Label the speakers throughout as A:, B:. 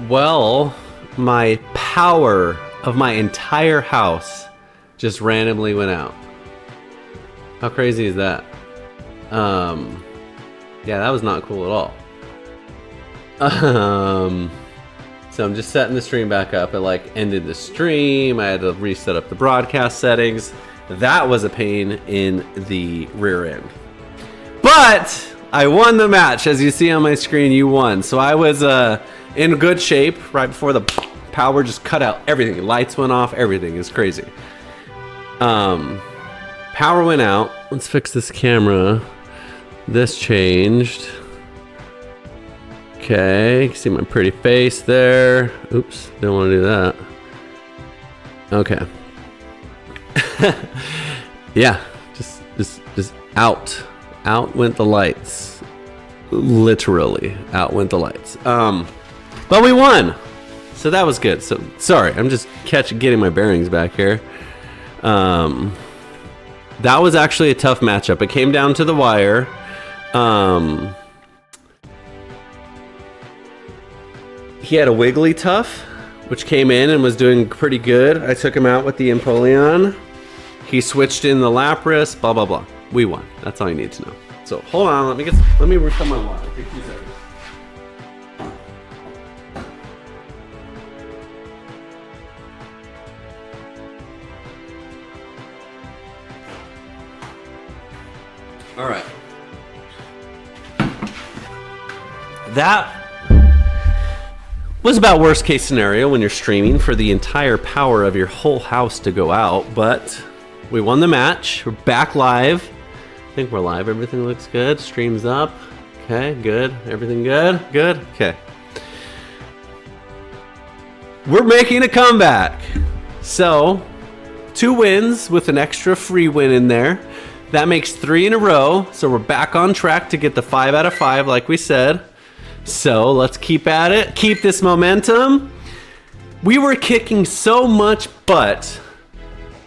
A: Well, my power of my entire house just randomly went out. How crazy is that? Yeah, that was not cool at all. So I'm just setting the stream back up. It like ended the stream. I had to reset up the broadcast settings. That was a pain in the rear end. But I won the match. As you see on my screen, you won. So I was in good shape right before the power just cut out. Everything. Lights went off. Everything is crazy. Power went out. Let's fix this camera. This changed. Okay, you can see my pretty face there. Oops, don't want to do that. Okay. Yeah, just out. Out went the lights. Literally, out went the lights. But we won. So that was good. So sorry, I'm just getting my bearings back here. That was actually a tough matchup. It came down to the wire. He had a Wigglytuff, which came in and was doing pretty good. I took him out with the Empoleon. He switched in the Lapras, blah, blah, blah. We won. That's all you need to know. So hold on, let me refill my water. Take 2 seconds. All right. That was about worst case scenario when you're streaming for the entire power of your whole house to go out, but we won the match. We're back live. I think we're live. Everything looks good. Stream's up. Okay, good. Everything good? Good? Okay. We're making a comeback. So, 2 wins with an extra free win in there. That makes 3 in a row. So we're back on track to get the 5 out of 5 like we said. So let's keep at it, keep this momentum. We were kicking so much butt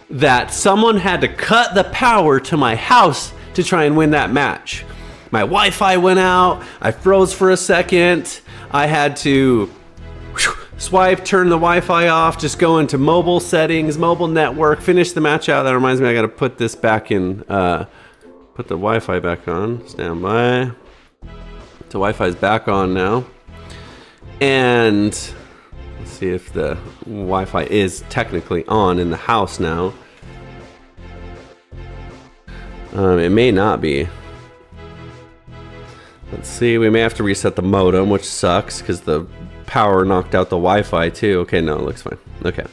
A: that someone had to cut the power to my house to try and win that match. My Wi-Fi went out, I froze for a second, I had to swipe, turn the Wi-Fi off, just go into mobile settings, mobile network, finish the match out. That reminds me, I gotta put this back in, put the Wi-Fi back on, stand by. So Wi-Fi's back on now, and let's see if the Wi-Fi is technically on in the house now. It may not be. Let's see, we may have to reset the modem, which sucks because the power knocked out the Wi-Fi too. Okay, no, it looks fine. Okay,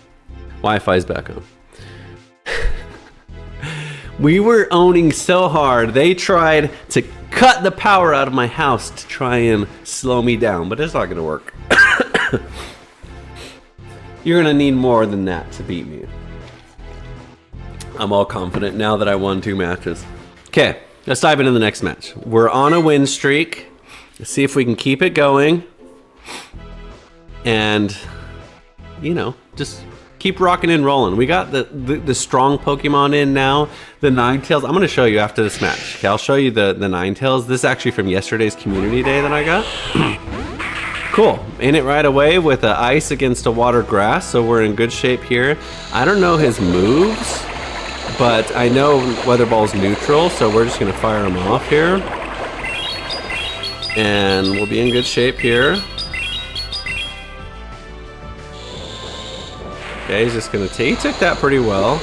A: Wi-Fi's back on. We were owning so hard. They tried to cut the power out of my house to try and slow me down, but it's not gonna work. You're gonna need more than that to beat me. I'm all confident now that I won 2 matches. Okay, let's dive into the next match. We're on a win streak. Let's see if we can keep it going. And, you know, just keep rocking and rolling. We got the strong Pokemon in now. The Ninetales. I'm going to show you after this match. Okay, I'll show you the Ninetales. This is actually from yesterday's community day that I got. Cool. In it right away with a ice against a water grass. So we're in good shape here. I don't know his moves, but I know Weather Ball's neutral. So we're just going to fire him off here. And we'll be in good shape here. Okay, he's just gonna take. He took that pretty well.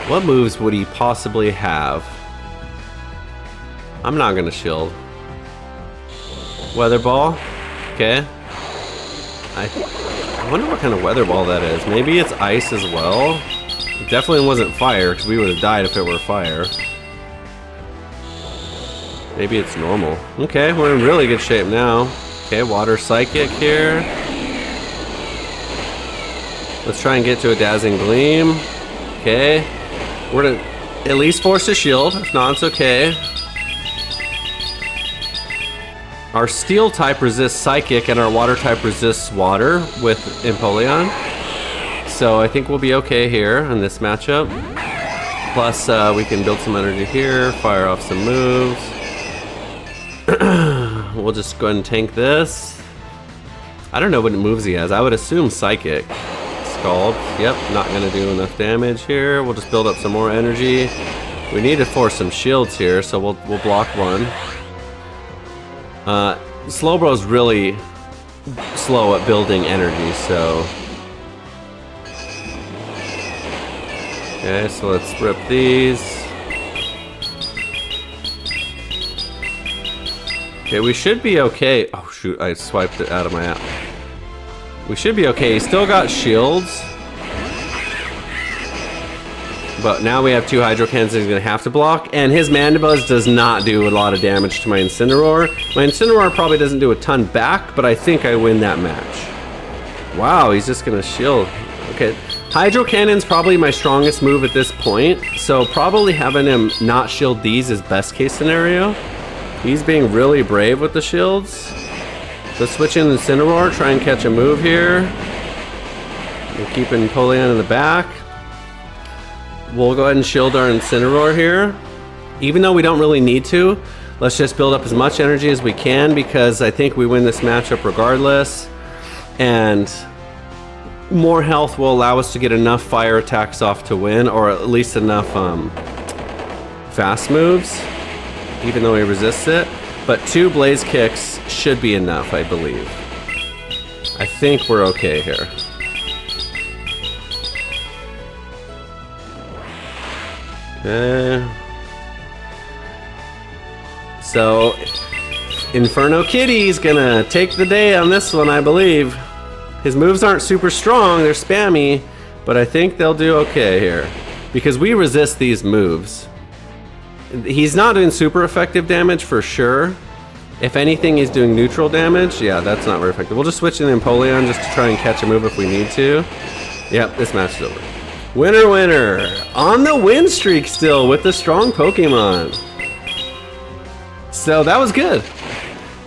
A: What moves would he possibly have? I'm not gonna shield. Weather Ball. Okay. I wonder what kind of Weather Ball that is. Maybe it's ice as well. It definitely wasn't fire because we would have died if it were fire. Maybe it's normal. Okay, we're in really good shape now. Okay, Water Psychic here. Let's try and get to a Dazzling Gleam. Okay. We're gonna at least force a shield. If not, it's okay. Our Steel type resists Psychic and our Water type resists Water with Empoleon. So I think we'll be okay here in this matchup. Plus, we can build some energy here, fire off some moves. We'll just go ahead and tank this. I don't know what moves he has. I would assume Psychic. Scald. Yep, not gonna do enough damage here. We'll just build up some more energy. We need to force some shields here, so we'll block one. Slowbro's really slow at building energy, so... Okay, so let's rip these. Okay, we should be okay. Oh shoot, I swiped it out of my app. We should be okay. He's still got shields. But now we have 2 Hydro Cannons that he's gonna have to block, and his Mandibuzz does not do a lot of damage to my Incineroar. My Incineroar probably doesn't do a ton back, but I think I win that match. Wow, he's just gonna shield. Okay, Hydro Cannon's probably my strongest move at this point, so probably having him not shield these is best case scenario. He's being really brave with the shields. Let's switch in the Incineroar, try and catch a move here. We're keeping Polion in the back. We'll go ahead and shield our Incineroar here. Even though we don't really need to, let's just build up as much energy as we can because I think we win this matchup regardless. And more health will allow us to get enough fire attacks off to win, or at least enough fast moves, even though he resists it. But 2 Blaze Kicks should be enough, I believe. I think we're okay here. Okay. So, Inferno Kitty's gonna take the day on this one, I believe. His moves aren't super strong, they're spammy, but I think they'll do okay here. Because we resist these moves. He's not doing super effective damage for sure. If anything, he's doing neutral damage. Yeah, that's not very effective. We'll just switch in Empoleon just to try and catch a move if we need to. Yep, this match is over. Winner, winner! On the win streak still with the strong Pokemon. So that was good.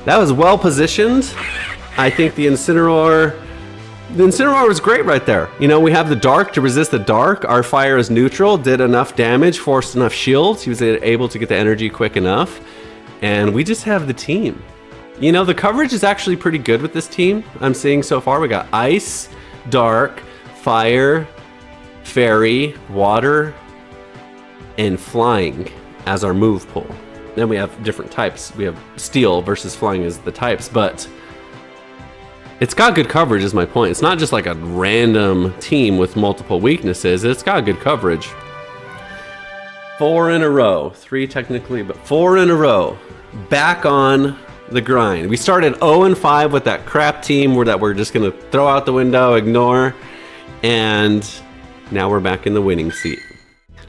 A: That was well positioned. I think the Incineroar was great right there. You know, we have the dark to resist the dark. Our fire is neutral, did enough damage, forced enough shields. He was able to get the energy quick enough. And we just have the team. You know, the coverage is actually pretty good with this team. I'm seeing so far. We got ice, dark, fire, fairy, water, and flying as our move pool. Then we have different types. We have steel versus flying as the types, but it's got good coverage is my point. It's not just like a random team with multiple weaknesses. It's got good coverage. 4 in a row. 3 technically, but 4 in a row. Back on the grind. We started 0-5 with that crap team that we're just gonna throw out the window, ignore, and now we're back in the winning seat.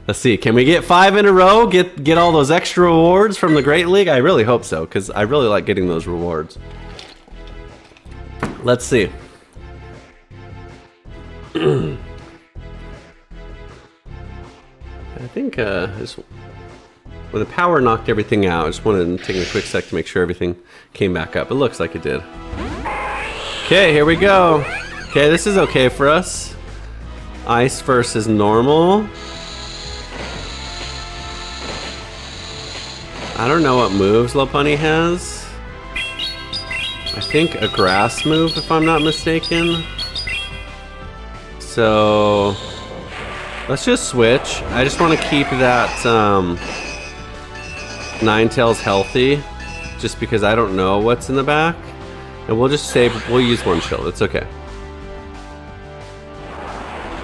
A: Let's see, can we get 5 in a row? Get all those extra rewards from the Great League? I really hope so, because I really like getting those rewards. Let's see. I think when the power knocked everything out, I just wanted to take a quick sec to make sure everything came back up. It looks like it did. Okay, here we go. Okay, this is okay for us. Ice versus normal. I don't know what moves Lopunny has. I think a grass move, if I'm not mistaken. So let's just switch. I just want to keep that Ninetales healthy, just because I don't know what's in the back. And we'll just save, we'll use 1 shield, it's okay.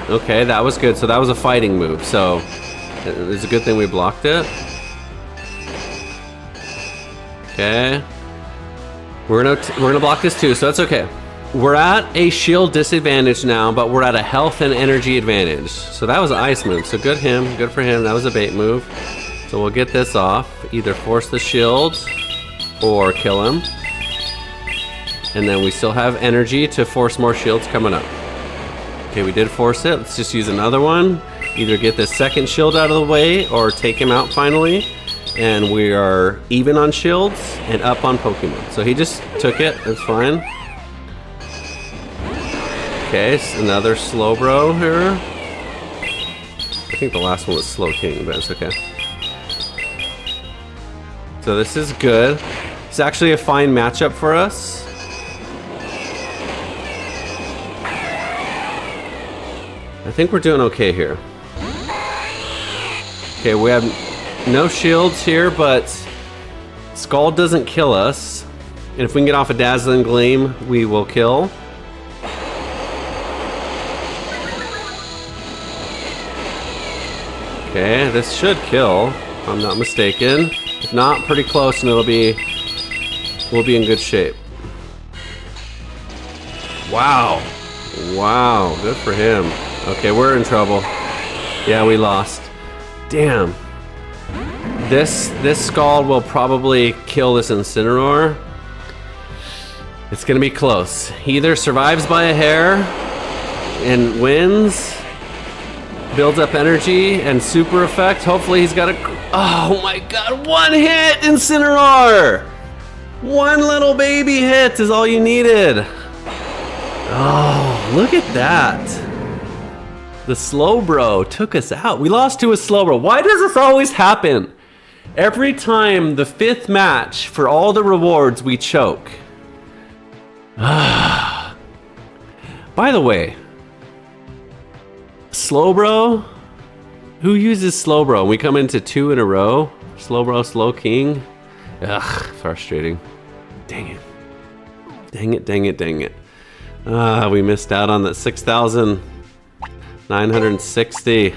A: Okay, that was good. So that was a fighting move, so it's a good thing we blocked it. Okay. We're gonna block this too, so that's okay. We're at a shield disadvantage now, but we're at a health and energy advantage. So that was an ice move, so good for him. That was a bait move. So we'll get this off. Either force the shield or kill him. And then we still have energy to force more shields coming up. Okay, we did force it. Let's just use another one. Either get this second shield out of the way or take him out finally. And we are even on shields and up on Pokemon. So he just took it, that's fine. Okay, so another Slowbro here. I think the last one was Slowking, but it's okay. So this is good. It's actually a fine matchup for us. I think we're doing okay here. Okay, we have no shields here, but Scald doesn't kill us. And if we can get off a Dazzling Gleam, we will kill. Okay, this should kill, if I'm not mistaken. If not, pretty close, and we'll be in good shape. Wow. Wow, good for him. Okay, we're in trouble. Yeah, we lost. Damn. This Scald will probably kill this Incineroar. It's gonna be close. He either survives by a hair and wins, builds up energy and super effect. Hopefully he's got a... Oh my god, one hit, Incineroar! One little baby hit is all you needed. Oh, look at that. The Slowbro took us out. We lost to a Slowbro. Why does this always happen? Every time the 5th match for all the rewards, we choke. By the way, Slowbro? Who uses Slowbro? We come into 2 in a row? Slowbro, Slow King? Ugh, frustrating. Dang it. Dang it, dang it, dang it. We missed out on that 6,960.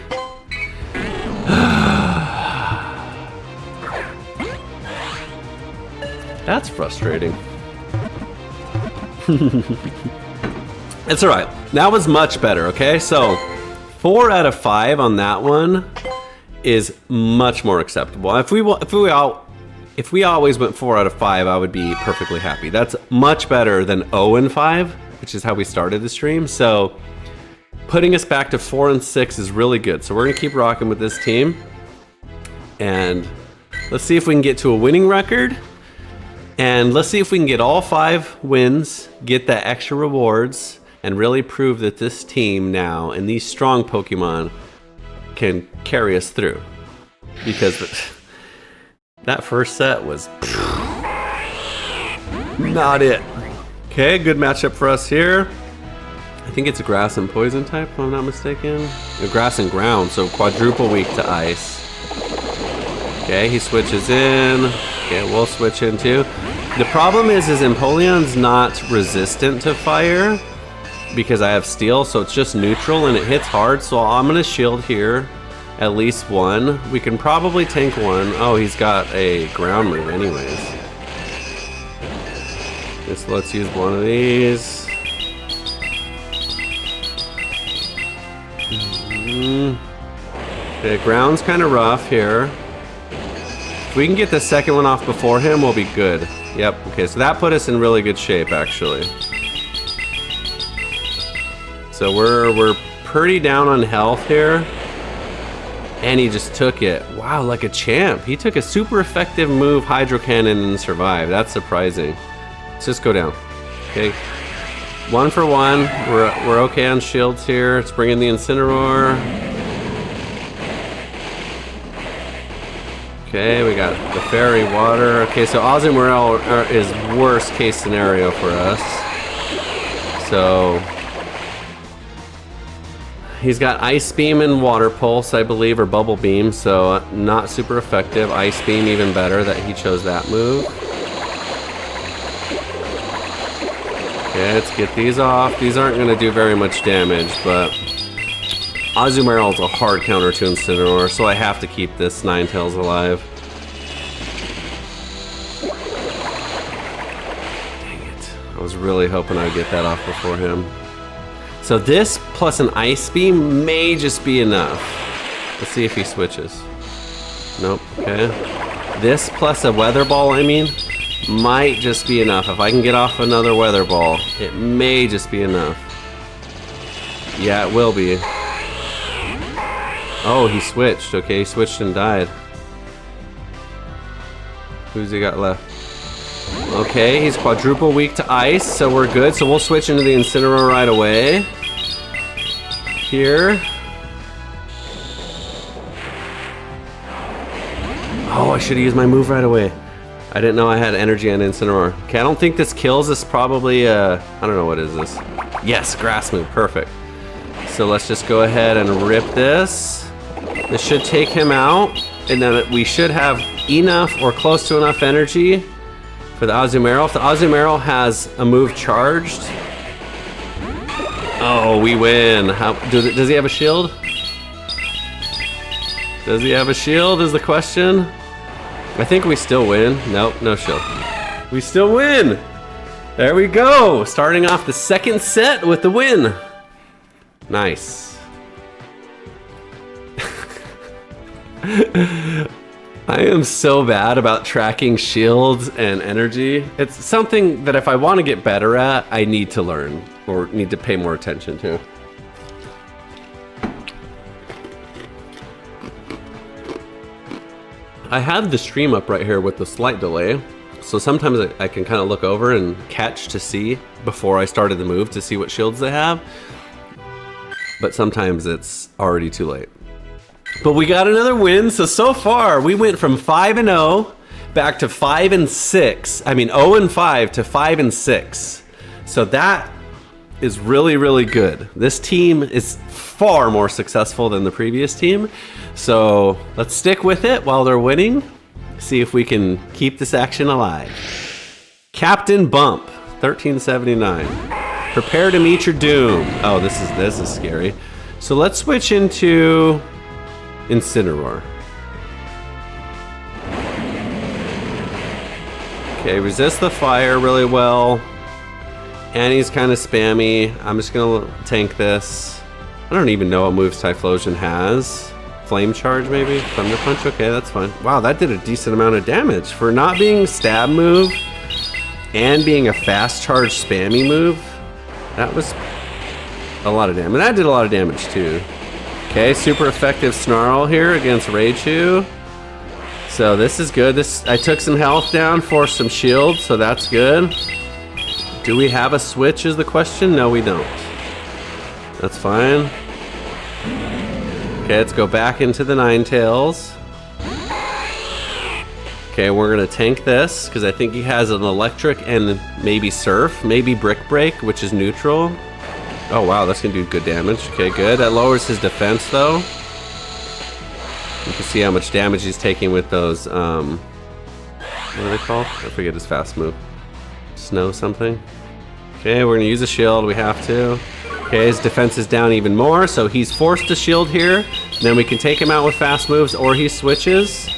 A: That's frustrating. It's alright. That was much better, okay? So, 4 out of 5 on that one is much more acceptable. If we always went 4 out of 5, I would be perfectly happy. That's much better than 0 and 5, which is how we started the stream. So, putting us back to 4 and 6 is really good. So we're gonna keep rocking with this team. And let's see if we can get to a winning record. And let's see if we can get all 5 wins, get the extra rewards, and really prove that this team now and these strong Pokemon can carry us through. Because that first set was not it. Okay, good matchup for us here. I think it's a grass and poison type, if I'm not mistaken. Grass and ground, so quadruple weak to ice. Okay, he switches in. Okay, we'll switch in too. The problem is Empoleon's not resistant to fire because I have steel, so it's just neutral and it hits hard. So I'm gonna shield here at least 1. We can probably tank 1. Oh, he's got a ground move anyways. Just let's use one of these. Okay, ground's kind of rough here. If we can get the second one off before him, we'll be good. Yep, okay, so that put us in really good shape, actually. So we're pretty down on health here. And he just took it. Wow, like a champ. He took a super effective move, Hydro Cannon, and survived. That's surprising. Let's just go down. Okay. 1 for 1. We're okay on shields here. Let's bring in the Incineroar. Okay, we got the Fairy Water. Okay, so Azumarill is worst case scenario for us. So he's got Ice Beam and Water Pulse, I believe, or Bubble Beam, so not super effective. Ice Beam even better that he chose that move. Okay, let's get these off. These aren't going to do very much damage, but Azumarill's a hard counter to Incineroar, so I have to keep this Ninetales alive. Dang it. I was really hoping I'd get that off before him. So this plus an Ice Beam may just be enough. Let's see if he switches. Nope, okay. This plus a Weather Ball, I mean, might just be enough. If I can get off another Weather Ball, it may just be enough. Yeah, it will be. Oh, he switched. Okay, he switched and died. Who's he got left? Okay, he's quadruple weak to ice, so we're good. So we'll switch into the Incineroar right away. Here. Oh, I should have used my move right away. I didn't know I had energy on Incineroar. Okay, I don't think this kills. This probably, I don't know, what is this? Yes, grass move, perfect. So let's just go ahead and rip this. This should take him out, and then we should have enough or close to enough energy for the Azumarill. If the Azumarill has a move charged, oh, we win. Does he have a shield? Does he have a shield is the question. I think we still win. Nope, no shield. We still win. There we go. Starting off the second set with the win. Nice. I am so bad about tracking shields and energy. It's something that if I want to get better at, I need to learn or need to pay more attention to. I have the stream up right here with the slight delay, so sometimes I can kind of look over and catch to see before I started the move to see what shields they have, but sometimes it's already too late. But we got another win, so far we went from 5-0 back to 5-6. I mean 0-5 to 5-6. So that is really, really good. This team is far more successful than the previous team. So let's stick with it while they're winning. See if we can keep this action alive. Captain Bump, 1379. Prepare to meet your doom. Oh, this is scary. So let's switch into Incineroar. Okay, resist the fire really well. And he's kind of spammy. I'm just gonna tank this. I don't even know what moves Typhlosion has. Flame Charge maybe? Thunder Punch? Okay, that's fine. Wow, that did a decent amount of damage. For not being stab move and being a fast charge spammy move, that was a lot of damage. That did a lot of damage too. Okay, super effective Snarl here against Raichu. So this is good. I took some health down for some shield, so that's good. Do we have a switch is the question? No, we don't. That's fine. Okay, let's go back into the Ninetales. Okay, we're gonna tank this because I think he has an electric and maybe surf, maybe brick break, which is neutral. Oh wow, that's gonna do good damage. Okay, good. That lowers his defense though. You can see how much damage he's taking with those, what are they called? I forget his fast move. Snow something. Okay, we're gonna use a shield, we have to. Okay, his defense is down even more, so he's forced to shield here. Then we can take him out with fast moves or he switches.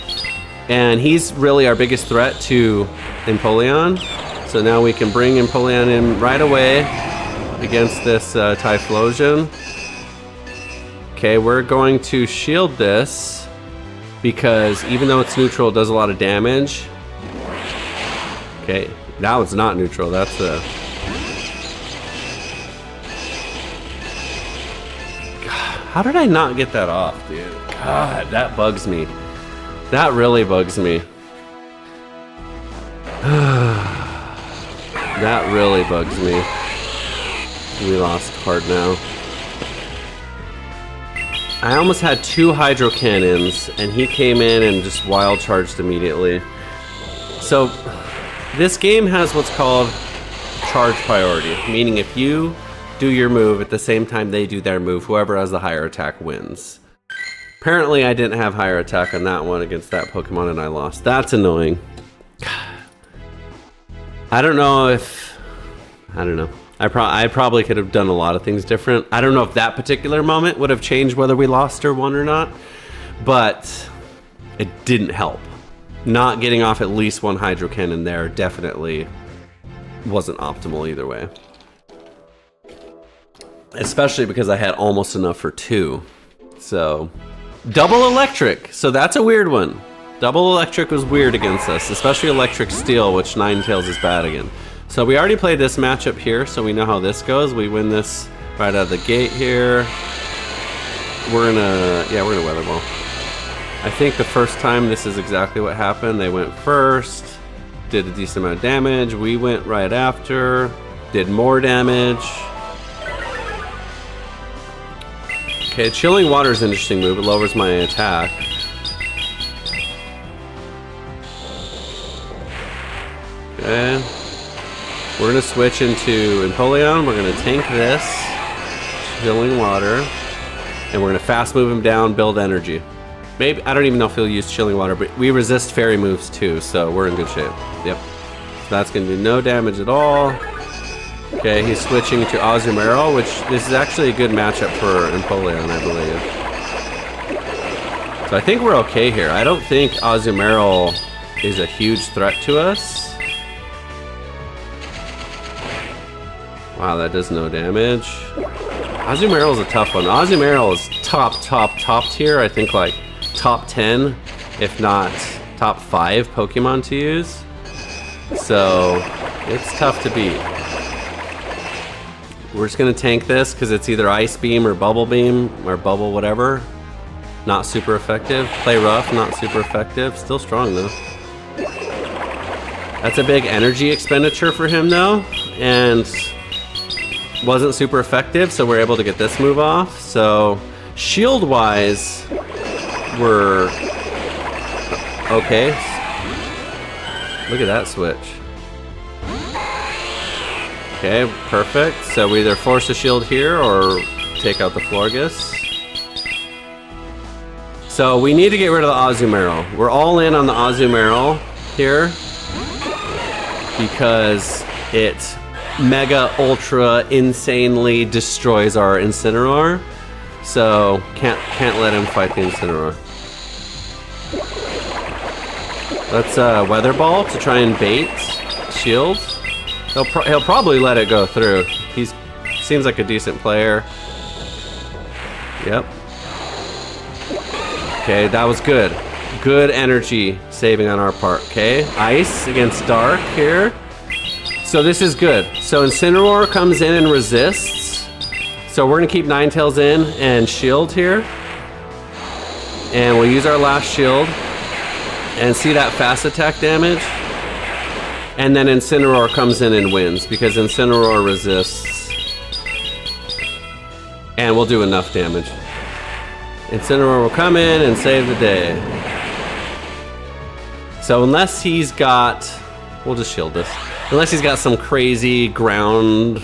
A: And he's really our biggest threat to Empoleon. So now we can bring Empoleon in right away against this Typhlosion. Okay, we're going to shield this because even though it's neutral, it does a lot of damage. Okay, now it's not neutral, that's a... How did I not get that off, dude? God, that bugs me. That really bugs me. That really bugs me. We lost hard now. I almost had 2 Hydro Cannons, and he came in and just wild charged immediately. So, this game has what's called charge priority, meaning if you do your move at the same time they do their move, whoever has the higher attack wins. Apparently I didn't have higher attack on that one against that Pokemon and I lost. That's annoying. I don't know if... I don't know. I probably could have done a lot of things different. I don't know if that particular moment would have changed whether we lost or won or not, but it didn't help. Not getting off at least 1 Hydro Cannon there definitely wasn't optimal either way. Especially because I had almost enough for 2. So, double electric. So that's a weird one. Double electric was weird against us, especially electric steel, which Ninetales is bad again. So we already played this matchup here, so we know how this goes. We win this right out of the gate here. We're gonna Weather Ball. I think the first time this is exactly what happened. They went first, did a decent amount of damage. We went right after, did more damage. Okay, Chilling Water is an interesting move. It lowers my attack. Okay. We're going to switch into Empoleon. We're going to tank this. Healing water. And we're gonna fast move him down, build energy. Maybe, I don't even know if he'll use chilling water, but we resist fairy moves too, so we're in good shape. Yep. So that's gonna do no damage at all. Okay, he's switching to Azumarill, which this is actually a good matchup for Empoleon, I believe. So I think we're okay here. I don't think Azumarill is a huge threat to us. Wow, that does no damage. Azumarill is a tough one. Azumarill is top tier. I think like top 10, if not top 5 Pokemon to use. So it's tough to beat. We're just gonna tank this because it's either Ice Beam or Bubble Beam or Bubble whatever. Not super effective. Play rough, not super effective. Still strong though. That's a big energy expenditure for him though, and wasn't super effective, so we're able to get this move off. So shield wise, we're okay. Look at that switch. Okay, perfect. So we either force a shield here or take out the Florges. So we need to get rid of the Azumarill. We're all in on the Azumarill here because it mega ultra insanely destroys our Incineroar. So can't let him fight the Incineroar. Let's Weather Ball to try and bait shield. He'll probably let it go through. Seems like a decent player. Yep. Okay, that was good. Good energy saving on our part. Okay, Ice against Dark here. So this is good. So Incineroar comes in and resists. So we're gonna keep Ninetales in and shield here. And we'll use our last shield. And see that fast attack damage? And then Incineroar comes in and wins because Incineroar resists. And we'll do enough damage. Incineroar will come in and save the day. So unless he's got... We'll just shield this. Unless he's got some crazy ground...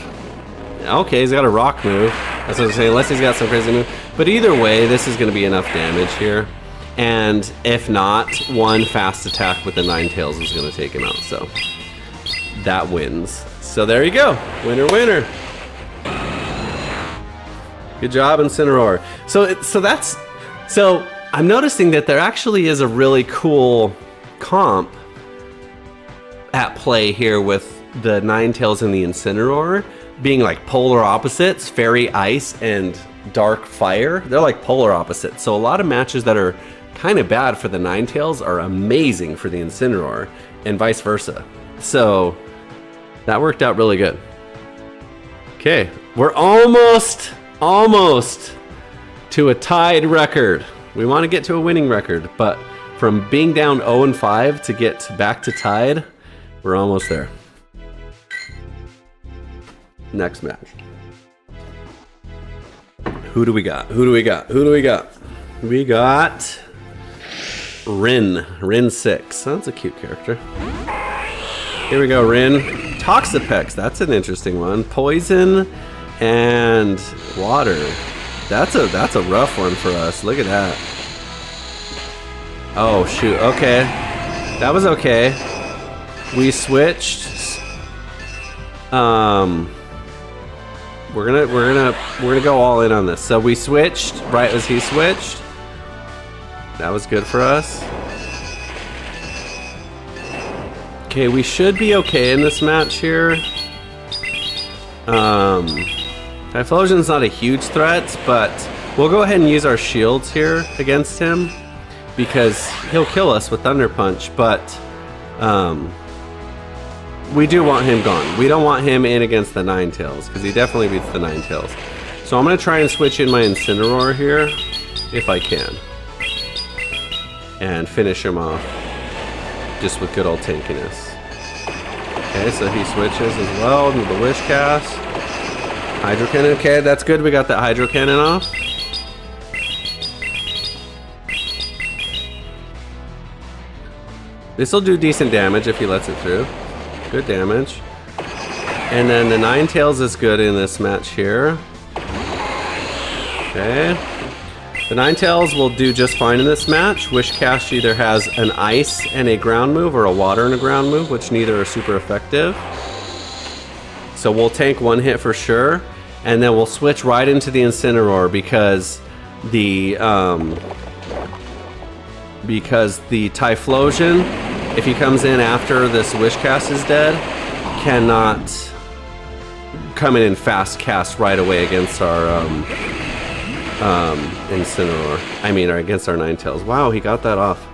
A: Okay, he's got a rock move. That's what I'm saying, unless he's got some crazy move. But either way, this is going to be enough damage here. And if not, one fast attack with the Ninetales is going to take him out. So that wins. So there you go. Winner, winner. Good job, Incineroar. So I'm noticing that there actually is a really cool comp at play here with the Ninetales and the Incineroar being like polar opposites, Fairy Ice and Dark Fire. They're like polar opposites. So a lot of matches that are kind of bad for the Ninetales are amazing for the Incineroar and vice versa. So that worked out really good. Okay, we're almost to a tied record. We want to get to a winning record, but from being down 0-5 to get back to tied, we're almost there. Next match. Who do we got? We got Rin 6. That's a cute character. Here we go, Rin. Toxapex, that's an interesting one. Poison and water. That's a rough one for us. Look at that. Oh shoot, okay. That was okay. We switched. We're gonna go all in on this. So we switched right as he switched. That was good for us. Okay, we should be okay in this match here. Typhlosion's not a huge threat, but we'll go ahead and use our shields here against him because he'll kill us with Thunder Punch, but we do want him gone. We don't want him in against the Ninetales because he definitely beats the Ninetales. So I'm going to try and switch in my Incineroar here if I can and finish him off just with good old tankiness. Okay, so he switches as well to the Wish Cast. Hydro Cannon, okay, that's good. We got that Hydro Cannon off. This will do decent damage if he lets it through. Good damage. And then the Ninetales is good in this match here. Okay. The Ninetales will do just fine in this match. Wishcast either has an ice and a ground move or a water and a ground move, which neither are super effective. So we'll tank one hit for sure, and then we'll switch right into the Incineroar because the Typhlosion, if he comes in after this Wishcast is dead, cannot come in and fast cast right away against our Incineroar. Or against our Ninetales. Wow, he got that off.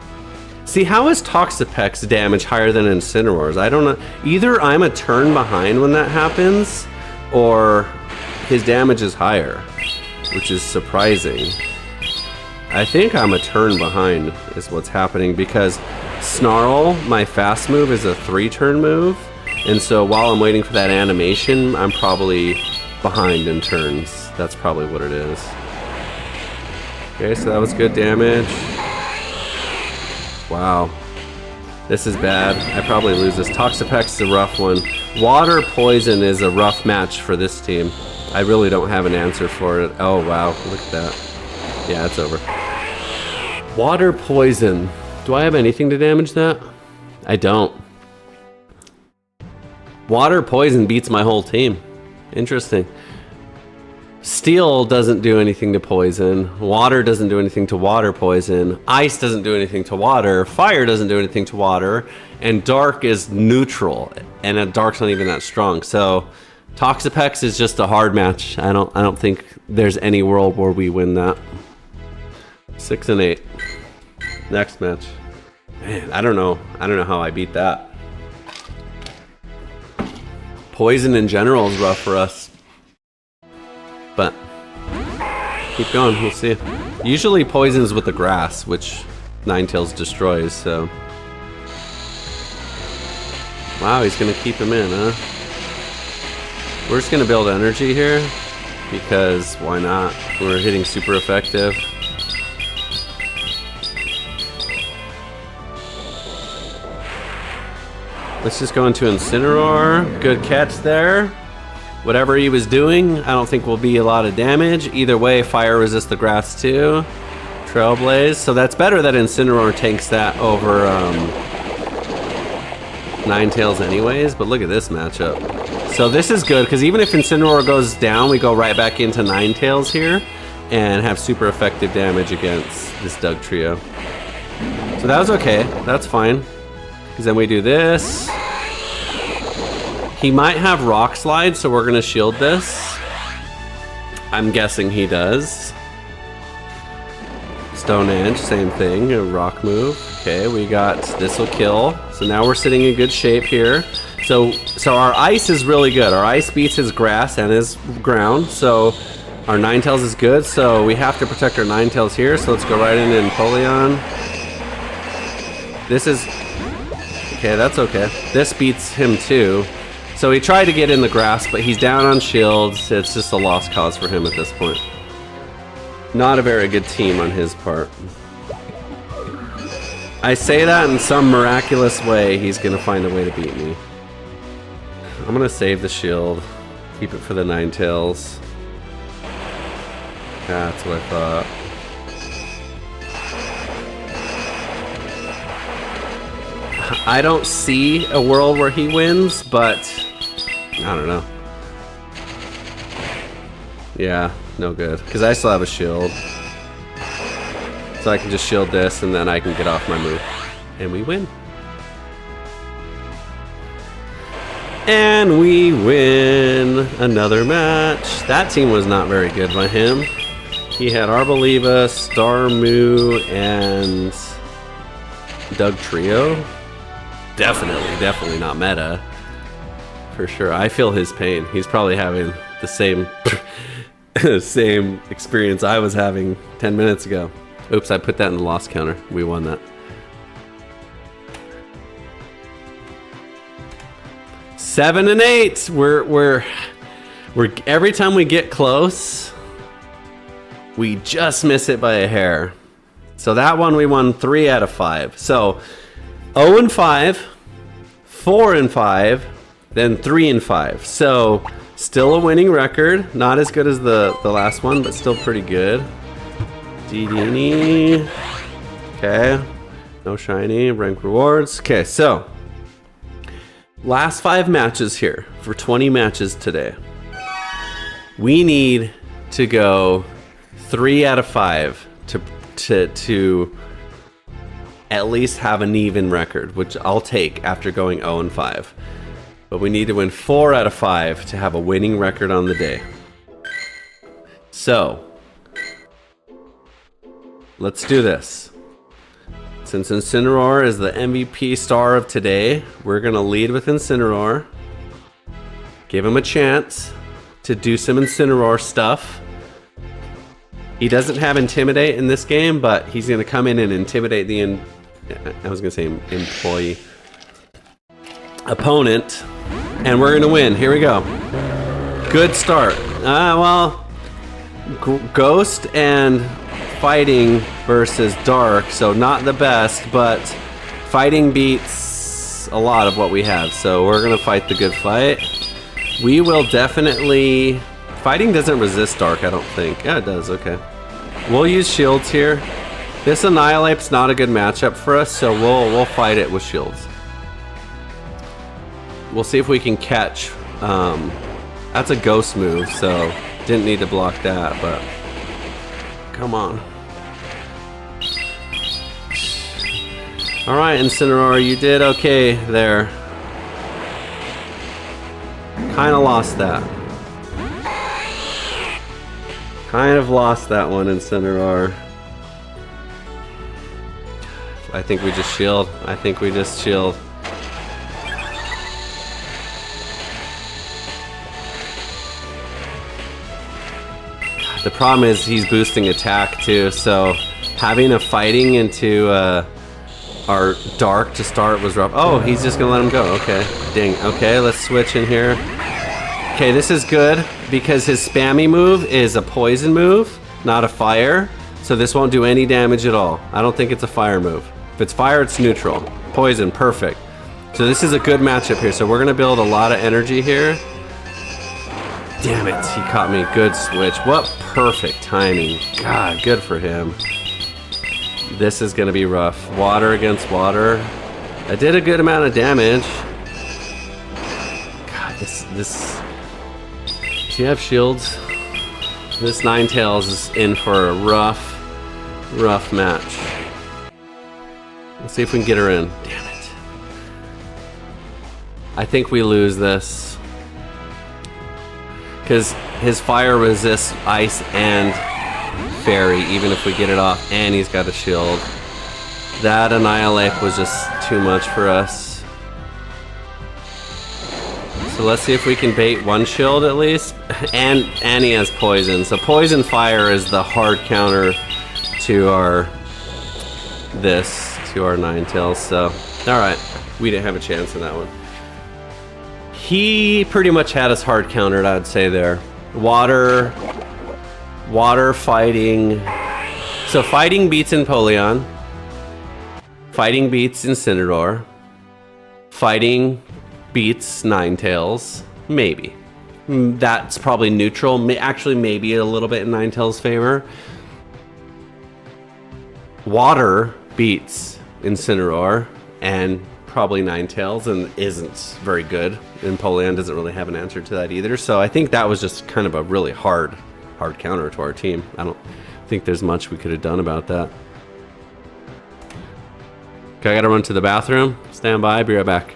A: See, how is Toxapex's damage higher than Incineroar's? I don't know. Either I'm a turn behind when that happens, or his damage is higher, which is surprising. I think I'm a turn behind is what's happening because Snarl, my fast move, is a 3-turn move. And so while I'm waiting for that animation, I'm probably behind in turns. That's probably what it is. Okay, so that was good damage. Wow. This is bad. I probably lose this. Toxapex is a rough one. Water Poison is a rough match for this team. I really don't have an answer for it. Oh, wow. Look at that. Yeah, it's over. Water Poison. Do I have anything to damage that? I don't. Water Poison beats my whole team. Interesting. Steel doesn't do anything to poison. Water doesn't do anything to water poison. Ice doesn't do anything to water. Fire doesn't do anything to water. And Dark is neutral. And Dark's not even that strong. So Toxapex is just a hard match. I don't think there's any world where we win that. 6 and 8. Next match. Man, I don't know how I beat that. Poison in general is rough for us. But keep going, we'll see. Usually poisons with the grass, which Ninetales destroys, so. Wow, he's gonna keep him in, huh? We're just gonna build energy here, because why not? We're hitting super effective. Let's just go into Incineroar. Good catch there. Whatever he was doing, I don't think will be a lot of damage. Either way, fire resists the grass too. Trailblaze. So that's better that Incineroar tanks that over Ninetales anyways, but look at this matchup. So this is good, because even if Incineroar goes down, we go right back into Ninetales here and have super effective damage against this Dugtrio. So that was okay. That's fine. Because then we do this. He might have Rock Slide, so we're going to shield this. I'm guessing he does. Stone Edge, same thing, a rock move. Okay, we got this will kill. So now we're sitting in good shape here. So our ice is really good. Our ice beats his grass and his ground. So our Ninetales is good. So we have to protect our Ninetales here. So let's go right in Empoleon. This is... Okay, that's okay. This beats him too. So he tried to get in the grass, but he's down on shields. It's just a lost cause for him at this point. Not a very good team on his part. I say that in some miraculous way, he's gonna find a way to beat me. I'm gonna save the shield. Keep it for the Ninetales. That's what I thought. I don't see a world where he wins, but I don't know. Yeah, no good. Because I still have a shield. So I can just shield this and then I can get off my move. And we win. And we win another match. That team was not very good by him. He had Arboliva, Starmie, and Dugtrio. Definitely not meta. For sure. I feel his pain. He's probably having the same same experience I was having 10 minutes ago. Oops, I put that in the loss counter. We won that. Seven and 8. We're every time we get close, we just miss it by a hair. So that one we won 3 out of 5. So 0 and 5, 4 and 5, then 3 and 5. So Still a winning record. Not as good as the last one, but still pretty good. Dedenne. Okay. No shiny. Rank rewards. Okay, so. Last 5 matches here for 20 matches today. We need to go 3 out of 5 to at least have an even record, which I'll take after going 0 and 5. But we need to win 4 out of 5 to have a winning record on the day. So, let's do this. Since Incineroar is the MVP star of today, we're gonna lead with Incineroar. Give him a chance to do some Incineroar stuff. He doesn't have Intimidate in this game, but he's gonna come in and intimidate the employee opponent, and we're gonna win. Here we go. Good start. Ghost and Fighting versus Dark, so not the best, but Fighting beats a lot of what we have, so we're gonna fight the good fight. We will definitely... Fighting doesn't resist Dark, I don't think. Yeah, it does, okay. We'll use shields here. This Annihilape's not a good matchup for us, so we'll fight it with shields. We'll see if we can catch. That's a ghost move, so didn't need to block that, but come on. Alright, Incineroar, you did okay there. Kinda lost that. Kind of lost that one, Incineroar. I think we just shield. I think we just shield. The problem is he's boosting attack too, so having a Fighting into our Dark to start was rough. Oh, he's just gonna let him go. Okay, dang. Okay, let's switch in here. Okay, this is good because his spammy move is a poison move, not a fire. So this won't do any damage at all. I don't think it's a fire move. If it's fire, it's neutral. Poison, perfect. So this is a good matchup here. So we're gonna build a lot of energy here. Damn it, he caught me. Good switch. What perfect timing. God, good for him. This is gonna be rough. Water against water. I did a good amount of damage. God, this... Do you have shields? This Ninetales is in for a rough match. Let's see if we can get her in. Damn it. I think we lose this. Because his fire resists ice and fairy, even if we get it off, and he's got a shield. That Annihilate was just too much for us. So let's see if we can bait one shield at least. And he has poison. So poison fire is the hard counter to our Ninetales. So alright, we didn't have a chance in that one. He pretty much had us hard countered, I'd say there. Water, Fighting. So Fighting beats Empoleon. Fighting beats Incineroar. Fighting beats Ninetales. Maybe. That's probably neutral. Actually, maybe a little bit in Ninetales' favor. Water beats Incineroar and probably Ninetales and isn't very good. Empoleon doesn't really have an answer to that either. So I think that was just kind of a really hard counter to our team. I don't think there's much we could have done about that. Okay, I gotta run to the bathroom. Stand by, be right back.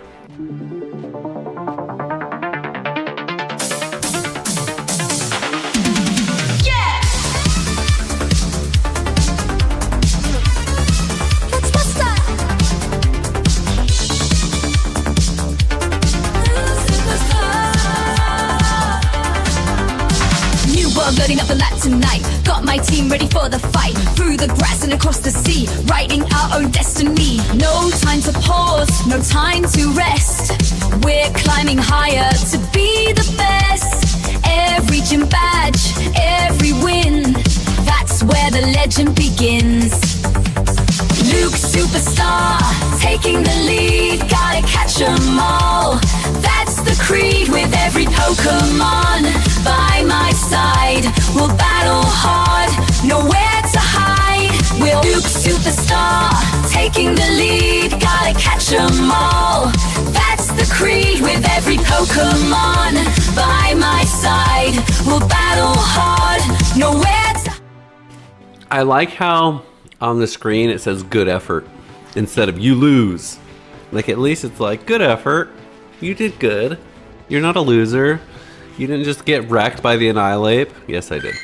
B: Loading up the lap tonight, got my team ready for the fight. Through the grass and across the sea, writing our own destiny. No time to pause, no time to rest. We're climbing higher to be the best. Every gym badge, every win, that's where the legend begins. Luke superstar, taking the lead, gotta catch 'em all. That's the creed with every Pokemon. Pokemon by my side. We'll battle hard, nowhere to.
A: I like how on the screen it says good effort instead of you lose. Like at least it's like good effort. You did good. You're not a loser. You didn't just get wrecked by the Annihilate. Yes, I did.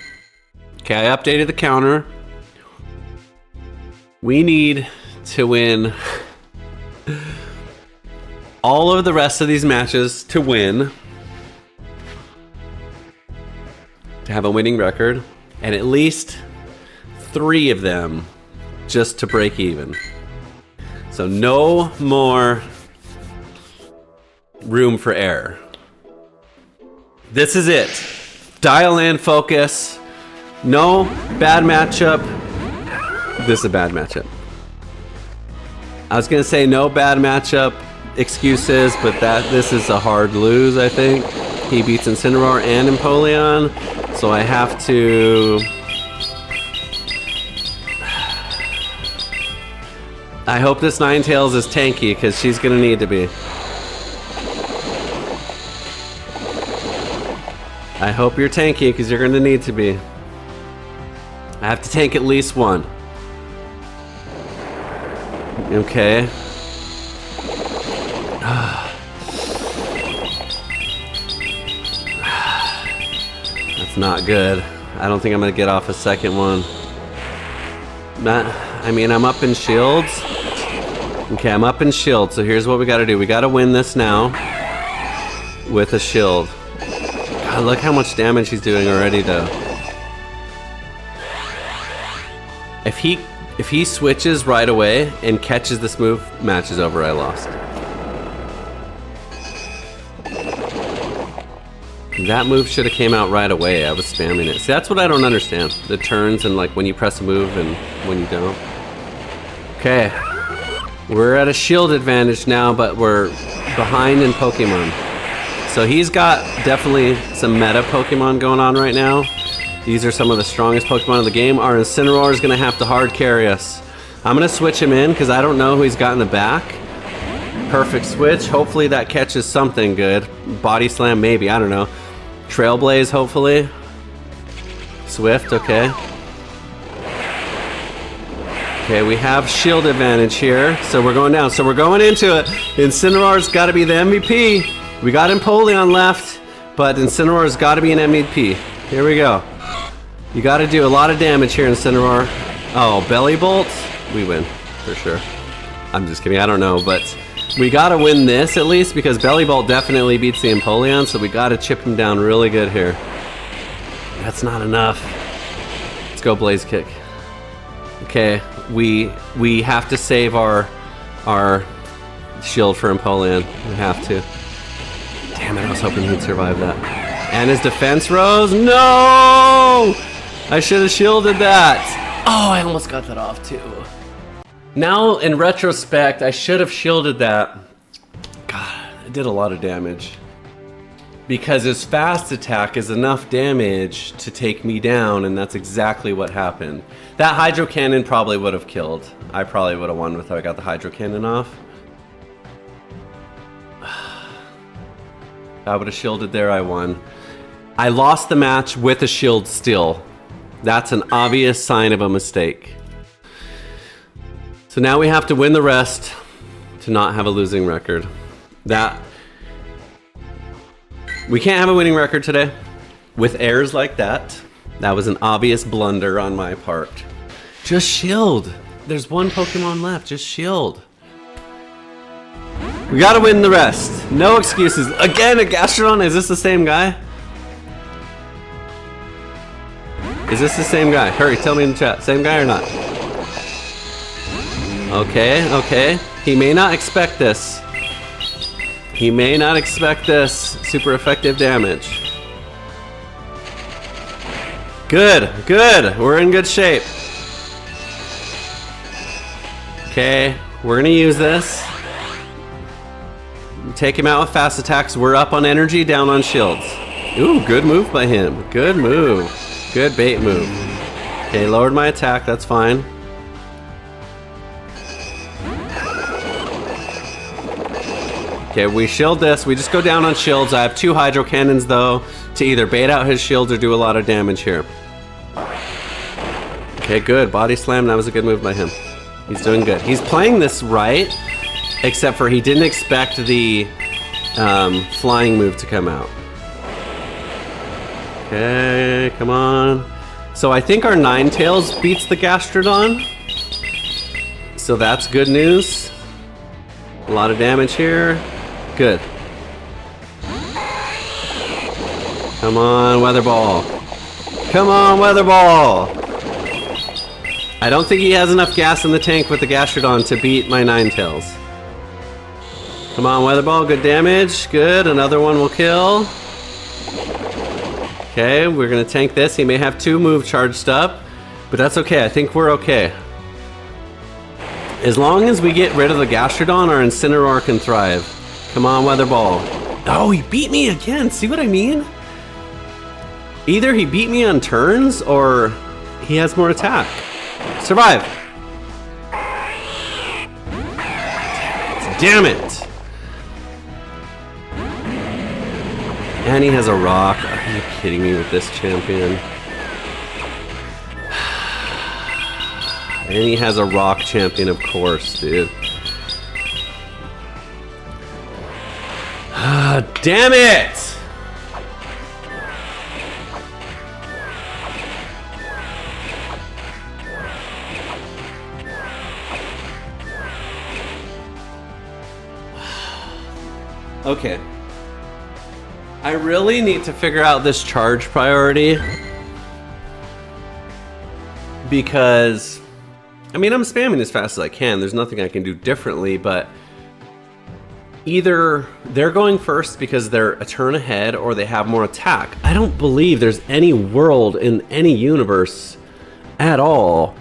A: Okay, I updated the counter. We need to win all of the rest of these matches to win. To have a winning record. And at least 3 of them just to break even. So no more room for error. This is it. Dial in, focus. No bad matchup. This is a bad matchup. I was gonna say no bad matchup excuses, but this is a hard lose, I think. He beats Incineroar and Empoleon, so I have to... I hope this Ninetales is tanky, because she's gonna need to be. I hope you're tanky, because you're gonna need to be. I have to tank at least one. Okay. That's not good. I don't think I'm gonna get off a second one. I mean, I'm up in shields. Okay, I'm up in shield, so here's what we gotta do. We gotta win this now with a shield. God, look how much damage he's doing already, though. If he switches right away and catches this move, match is over, I lost. That move should have came out right away. I was spamming it. See, that's what I don't understand. The turns and like when you press a move and when you don't. Okay. We're at a shield advantage now, but we're behind in Pokemon. So he's got definitely some meta Pokemon going on right now. These are some of the strongest Pokemon in the game. Our Incineroar is going to have to hard carry us. I'm going to switch him in because I don't know who he's got in the back. Perfect switch. Hopefully that catches something good. Body Slam, maybe. I don't know. Trailblaze, hopefully. Swift, okay. Okay, we have shield advantage here. So we're going down. So we're going into it. Incineroar's got to be the MVP. We got Empoleon left, but Incineroar's got to be an MVP. Here we go. You got to do a lot of damage here, Incineroar. Oh, Belly Bolt? We win, for sure. I'm just kidding, I don't know, but we got to win this at least because Belly Bolt definitely beats the Empoleon, so we got to chip him down really good here. That's not enough. Let's go Blaze Kick. Okay, we have to save our shield for Empoleon. We have to. Damn it, I was hoping he'd survive that. And his defense rose? No! I should have shielded that. Oh, I almost got that off too. Now, in retrospect, I should have shielded that. God, it did a lot of damage. Because his fast attack is enough damage to take me down, and that's exactly what happened. That Hydro Cannon probably would have killed. I probably would have won if I got the Hydro Cannon off. If I would have shielded there, I won. I lost the match with a shield still. That's an obvious sign of a mistake. So now we have to win the rest to not have a losing record. We can't have a winning record today with errors like that. That was an obvious blunder on my part. Just shield. There's one Pokemon left. Just shield. We gotta win the rest. No excuses. Again, a Gastrodon? Is this the same guy? Is this the same guy? Hurry, tell me in the chat. Same guy or not? Okay, okay. He may not expect this. He may not expect this. Super effective damage. Good, good. We're in good shape. Okay, we're gonna use this. Take him out with fast attacks. We're up on energy, down on shields. Ooh, good move by him. Good move. Good bait move. Okay, lowered my attack. That's fine. Okay, we shield this. We just go down on shields. I have 2 hydro cannons though to either bait out his shields or do a lot of damage here. Okay, good. Body slam. That was a good move by him. He's doing good. He's playing this right, except for he didn't expect the flying move to come out. Okay, come on. So I think our Ninetales beats the Gastrodon. So that's good news. A lot of damage here. Good. Come on, Weather Ball. Come on, Weather Ball. I don't think he has enough gas in the tank with the Gastrodon to beat my Ninetales. Come on, Weather Ball. Good damage. Good. Another one will kill. Okay, we're going to tank this. He may have 2 move charged up, but that's okay. I think we're okay. As long as we get rid of the Gastrodon, our Incineroar can thrive. Come on, Weather Ball. Oh, he beat me again. See what I mean? Either he beat me on turns or he has more attack. Survive. Damn it. And he has a rock. Are you kidding me with this champion? And he has a rock champion, of course, dude. Damn it! Okay. I really need to figure out this charge priority. Because, I mean, I'm spamming as fast as I can. There's nothing I can do differently, but either they're going first because they're a turn ahead or they have more attack. I don't believe there's any world in any universe at all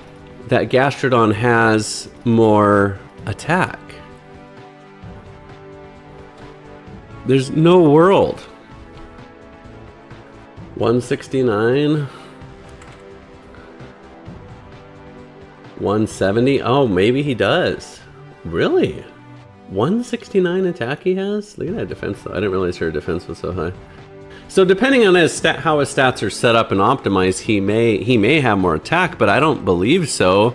A: that Gastrodon has more attack. There's no world. 169. 170. Oh, maybe he does. Really? 169 attack he has? Look at that defense though. I didn't realize her defense was so high. So depending on his how his stats are set up and optimized, he may have more attack, but I don't believe so.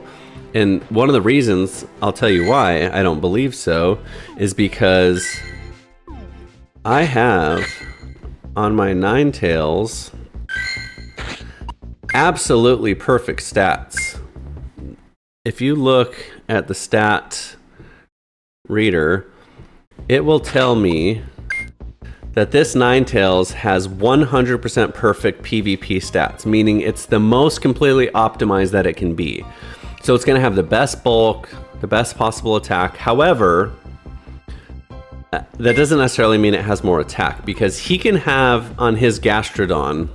A: And one of the reasons, I'll tell you why I don't believe so, is because I have on my Ninetales absolutely perfect stats. If you look at the stat reader, it will tell me that this Ninetales has 100% perfect PvP stats, meaning it's the most completely optimized that it can be. So it's going to have the best bulk, the best possible attack. However, that doesn't necessarily mean it has more attack, because he can have on his Gastrodon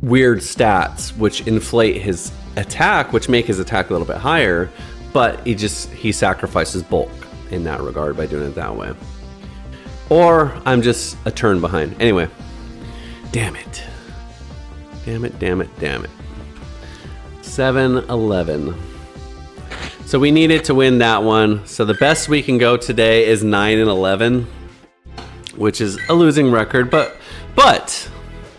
A: weird stats which inflate his attack, which make his attack a little bit higher, but he sacrifices bulk in that regard by doing it that way. Or I'm just a turn behind. Anyway, damn it. Damn it, damn it, damn it. 7-11. So we needed to win that one. So the best we can go today is 9-11, which is a losing record, but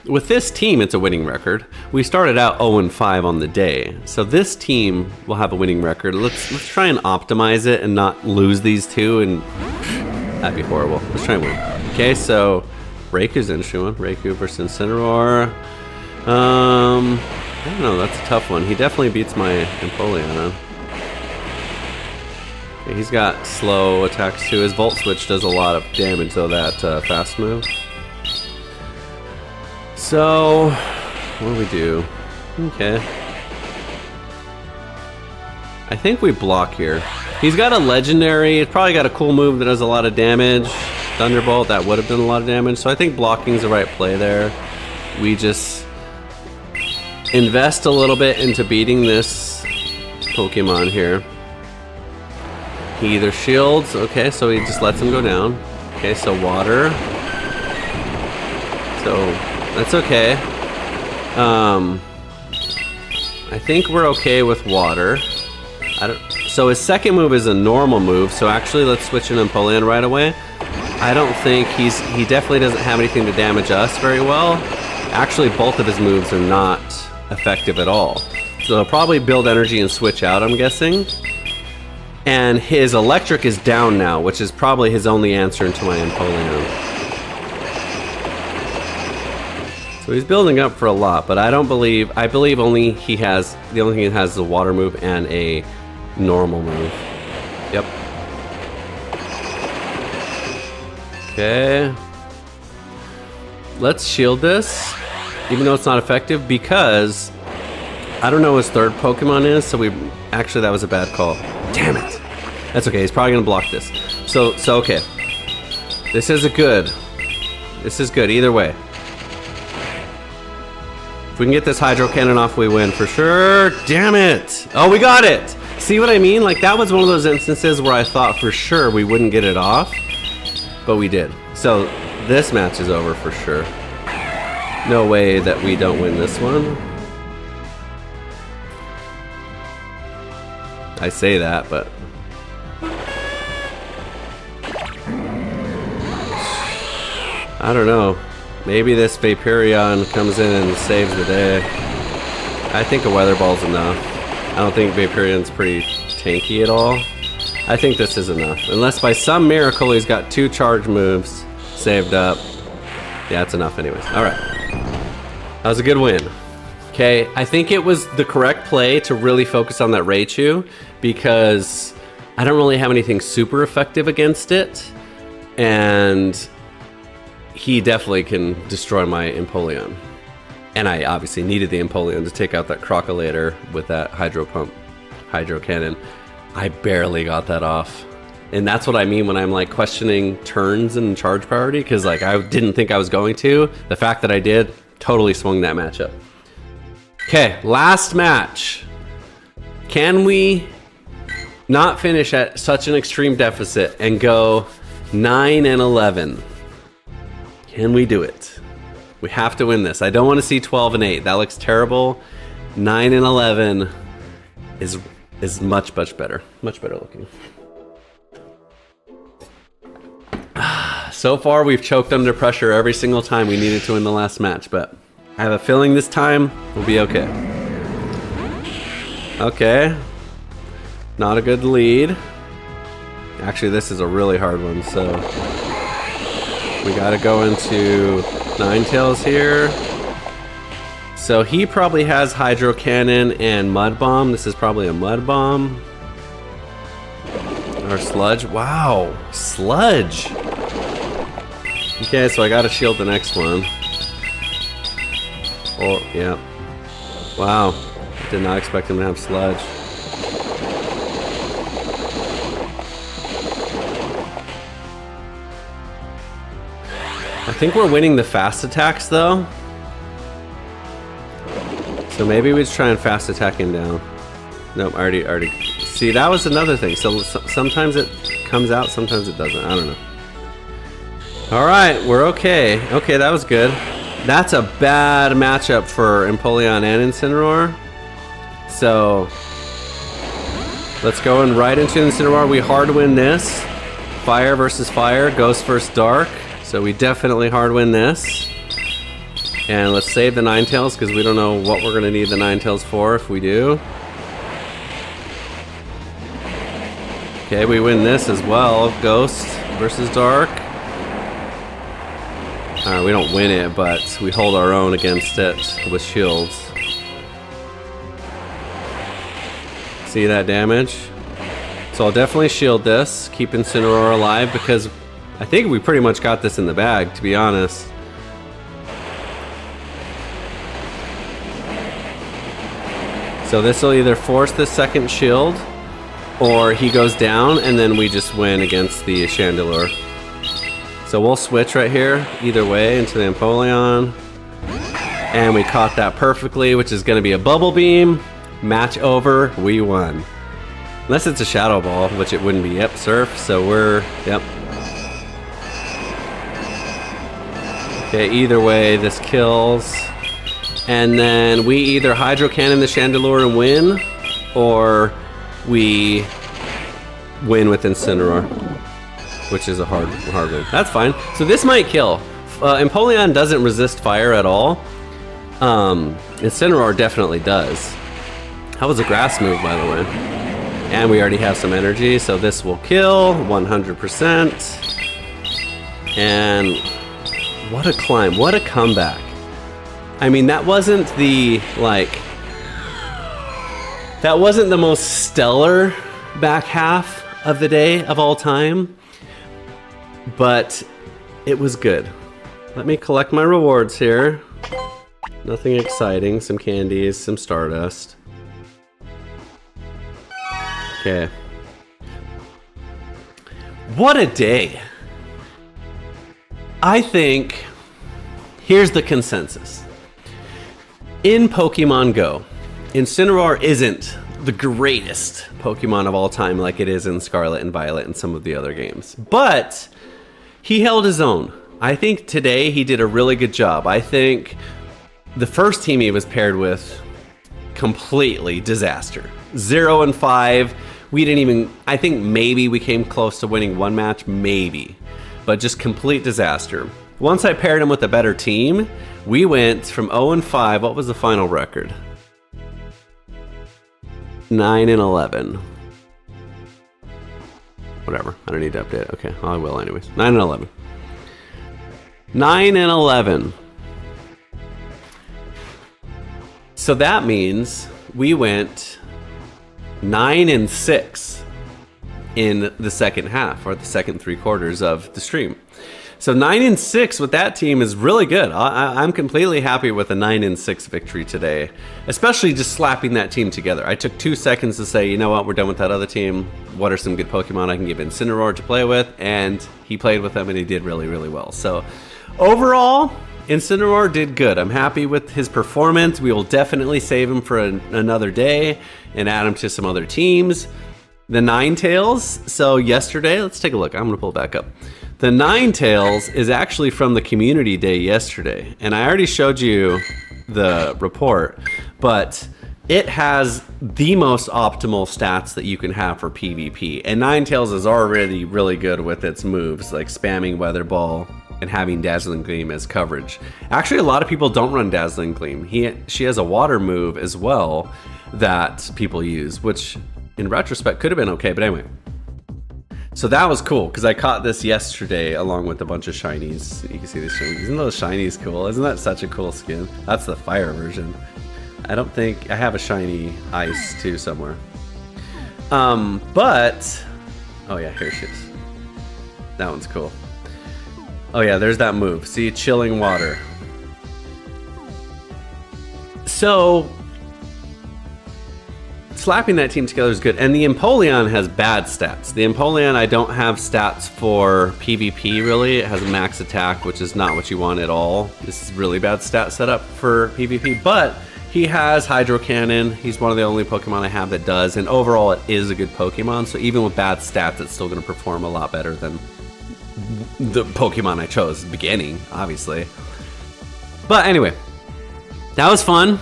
A: with this team, it's a winning record. We started out 0-5 on the day, so this team will have a winning record. Let's try and optimize it and not lose these two, and that'd be horrible. Let's try and win. Okay, so Raiku's an interesting one. Raikou versus Incineroar. I don't know. That's a tough one. He definitely beats my Empoleon. Okay, he's got slow attacks too. His Volt Switch does a lot of damage, though. That fast move. So, what do we do? Okay. I think we block here. He's got a legendary. He's probably got a cool move that does a lot of damage. Thunderbolt, that would have done a lot of damage. So I think blocking's the right play there. We just invest a little bit into beating this Pokemon here. He either shields. Okay, so he just lets him go down. Okay, so water. So that's okay. I think we're okay with water. So his second move is a normal move, so actually let's switch in Empoleon right away. I don't think he definitely doesn't have anything to damage us very well. Actually, both of his moves are not effective at all. So he'll probably build energy and switch out, I'm guessing. And his electric is down now, which is probably his only answer into my Empoleon. So he's building up for a lot, but I believe the only thing he has is a water move and a normal move. Yep. Okay. Let's shield this, even though it's not effective, because I don't know what his third Pokemon is, so actually that was a bad call. Damn it. That's okay, he's probably gonna block this. So okay. This is good either way. If we can get this Hydro Cannon off, we win for sure. Damn it! Oh, we got it! See what I mean? Like, that was one of those instances where I thought for sure we wouldn't get it off, but we did. So this match is over for sure. No way that we don't win this one. I say that, but I don't know. Maybe this Vaporeon comes in and saves the day. I think a Weather Ball's enough. I don't think Vaporeon's pretty tanky at all. I think this is enough. Unless by some miracle he's got 2 charge moves saved up. Yeah, it's enough anyways. Alright. That was a good win. Okay, I think it was the correct play to really focus on that Raichu, because I don't really have anything super effective against it. And he definitely can destroy my Empoleon. And I obviously needed the Empoleon to take out that Crocolator with that Hydro Cannon. I barely got that off. And that's what I mean when I'm like questioning turns and charge priority, because like I didn't think I was going to. The fact that I did totally swung that matchup. Okay, last match. Can we not finish at such an extreme deficit and go 9-11? Can we do it? We have to win this. I don't want to see 12-8. That looks terrible. 9-11 is much better. Much better looking. So far, we've choked under pressure every single time we needed to win the last match, but I have a feeling this time we'll be okay. Okay. Not a good lead. Actually, this is a really hard one, so we gotta go into Ninetales here. So he probably has Hydro Cannon and Mud Bomb. This is probably a Mud Bomb. Or Sludge. Wow, Sludge. Okay, so I gotta shield the next one. Oh, yeah. Wow, did not expect him to have Sludge. I think we're winning the fast attacks though. So maybe we just try and fast attack him down. Nope, already. See, that was another thing. So sometimes it comes out, sometimes it doesn't. I don't know. Alright, we're okay. Okay, that was good. That's a bad matchup for Empoleon and Incineroar. So let's go in right into Incineroar. We hard win this. Fire versus fire, Ghost versus Dark. So we definitely hard win this. And let's save the Ninetales because we don't know what we're going to need the Ninetales for if we do. Okay, we win this as well. Ghost versus Dark. We don't win it, but we hold our own against it with shields. See that damage? So I'll definitely shield this, keep Incineroar alive, because I think we pretty much got this in the bag, to be honest. So this will either force the second shield, or he goes down, and then we just win against the Chandelure. So we'll switch right here, either way, into the Empoleon. And we caught that perfectly, which is going to be a Bubble Beam. Match over, we won. Unless it's a Shadow Ball, which it wouldn't be. Yep, Surf, so we're, yep. Okay, either way, this kills. And then we either Hydro Cannon the Chandelure and win, or we win with Incineroar, which is a hard win. That's fine. So this might kill. Empoleon doesn't resist fire at all. Incineroar definitely does. That was a grass move, by the way. And we already have some energy, so this will kill 100%. And what a climb, what a comeback. I mean, that wasn't the, like, that wasn't the most stellar back half of the day of all time, but it was good. Let me collect my rewards here. Nothing exciting, some candies, some Stardust. Okay. What a day. I think, here's the consensus. In Pokemon Go, Incineroar isn't the greatest Pokemon of all time like it is in Scarlet and Violet and some of the other games. But he held his own. I think today he did a really good job. I think the first team he was paired with, completely disaster. 0 and 5. We didn't even, I think maybe we came close to winning one match, maybe. But just complete disaster. Once I paired him with a better team, we went from 0 and 5. What was the final record? 9 and 11. Whatever, I don't need to update it. Okay, I will anyways. 9 and 11. 9 and 11. So that means we went 9 and 6 in the second half, or the second 3 quarters of the stream. So 9 and 6 with that team is really good. I'm completely happy with a 9 and 6 victory today, especially just slapping that team together. I took 2 seconds to say, you know what, we're done with that other team. What are some good Pokemon I can give Incineroar to play with? And he played with them and he did really, really well. So overall, Incineroar did good. I'm happy with his performance. We will definitely save him for another day and add him to some other teams. The Ninetales, so yesterday, let's take a look. I'm gonna pull it back up. The Ninetales is actually from the community day yesterday. And I already showed you the report, but it has the most optimal stats that you can have for PvP. And Ninetales is already really good with its moves, like spamming Weather Ball and having Dazzling Gleam as coverage. Actually, a lot of people don't run Dazzling Gleam. She has a water move as well that people use, which in retrospect could have been okay, but anyway. So that was cool, because I caught this yesterday along with a bunch of shinies. You can see these shinies. Isn't those shinies cool? Isn't that such a cool skin? That's the fire version. I don't think, I have a shiny ice too somewhere. But, oh yeah, here she is. That one's cool. Oh yeah, there's that move. See, chilling water. So, slapping that team together is good. And the Empoleon has bad stats. The Empoleon, I don't have stats for PvP really. It has a max attack, which is not what you want at all. This is really bad stat setup for PvP, but he has Hydro Cannon. He's one of the only Pokemon I have that does, and overall it is a good Pokemon, so even with bad stats, it's still gonna perform a lot better than the Pokemon I chose at the beginning, obviously. But anyway, that was fun.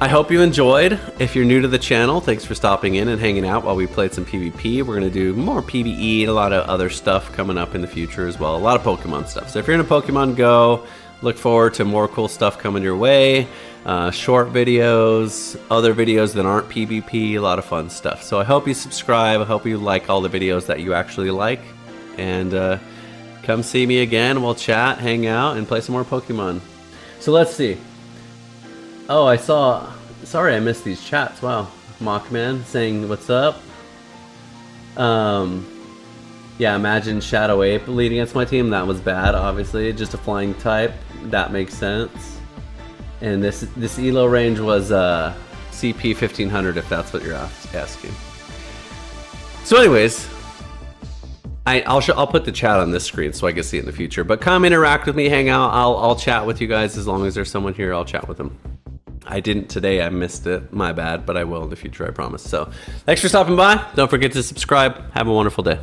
A: I hope you enjoyed. If you're new to the channel, thanks for stopping in and hanging out while we played some PvP. We're going to do more PvE and a lot of other stuff coming up in the future as well. A lot of Pokemon stuff. So if you're into Pokemon Go, look forward to more cool stuff coming your way. Short videos, other videos that aren't PvP, a lot of fun stuff. So I hope you subscribe. I hope you like all the videos that you actually like. And come see me again. We'll chat, hang out, and play some more Pokemon. So let's see. Oh, I saw, sorry I missed these chats, wow. Mockman saying, what's up? Yeah, imagine Shadow Ape leading against my team, that was bad, obviously. Just a flying type, that makes sense. And this elo range was CP 1500 if that's what you're asking. So anyways, I'll put the chat on this screen so I can see it in the future. But come interact with me, hang out, I'll chat with you guys as long as there's someone here, I'll chat with them. I didn't today, I missed it, my bad, but I will in the future, I promise. So thanks for stopping by. Don't forget to subscribe. Have a wonderful day.